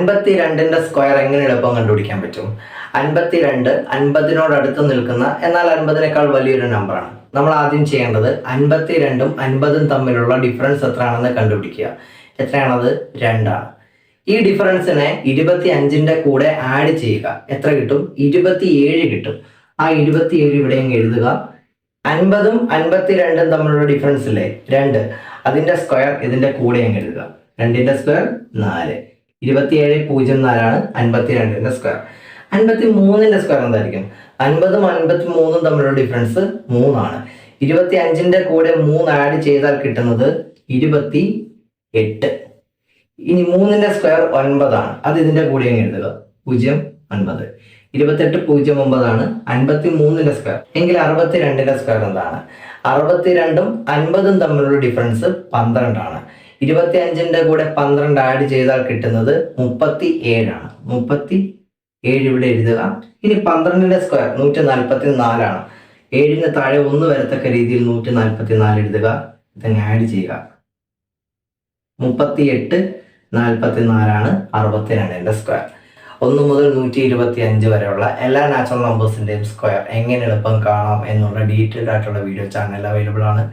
52ന്റെ square എങ്ങനെ എളുപ്പം കണ്ടുപിടിക്കാൻ പറ്റും? 52 50നോട് അടുത്ത് നിൽക്കുന്ന എന്നാൽ 50നേക്കാൾ വലിയൊരു നമ്പറാണ്. നമ്മൾ ആദ്യം ചെയ്യേണ്ടത് 52ഉം 50ഉം തമ്മിലുള്ള ഡിഫറൻസ് എത്രയാണെന്ന് കണ്ടുപിടിക്കുക. എത്രയാണത്? 2 ആണ്. ഈ ഡിഫറൻസിനെ 25ന്റെ കൂടെ ആഡ് ചെയ്യുക. എത്ര കിട്ടും? 27 കിട്ടും. ആ 27 ഇവിടെ എഴുതുക. 50ഉം 52ഉം തമ്മിലുള്ള ഡിഫറൻസ് ഇല്ലേ 2, അതിന്റെ സ്ക്വയർ ഇതിന്റെ കൂടെ എഴുതുക. 2ന്റെ സ്ക്വയർ 4. 2704 ആണ് 52ന്റെ സ്ക്വയർ. 53ന്റെ സ്ക്വയർ എന്തായിരിക്കും? 50ഉം 53ഉം തമ്മിലുള്ള ഡിഫറൻസ് 3 ആണ്. 25ന്റെ കൂടെ 3 ആഡ് ചെയ്താൽ കിട്ടുന്നത് 28. ഇനി 3ന്റെ സ്ക്വയർ 9 ആണ്. അത് ഇതിന്റെ കൂടെ എഴുതുക. 0 9. 28 09 ആണ് 53ന്റെ സ്ക്വയർ. എങ്കിൽ 62ന്റെ സ്ക്വയർ എന്താണ്? 62ഉം 50ഉം തമ്മിലുള്ള ഡിഫറൻസ് 12 ആണ്. 25ന്റെ കൂടെ 12 ആഡ് ചെയ്താൽ കിട്ടുന്നത് 37 ആണ്. 37 ഇവിടെ എഴുതുക. ഇനി 12ന്റെ സ്ക്വയർ 144 ആണ്. 7ന് താഴെ 1 വരത്തക്ക രീതിയിൽ 144 എഴുതുക. ഇതങ്ങ് ആഡ് ചെയ്യുക. 38 44 ആണ് 62ന്റെ സ്ക്വയർ. 1 മുതൽ 125 വരെയുള്ള എല്ലാ നാച്ചുറൽ നമ്പേഴ്സിന്റെയും സ്ക്വയർ എങ്ങനെ എളുപ്പം കാണാം എന്നുള്ള ഡീറ്റെയിൽഡ് ആയിട്ടുള്ള വീഡിയോ ചാനൽ അവൈലബിൾ ആണ്.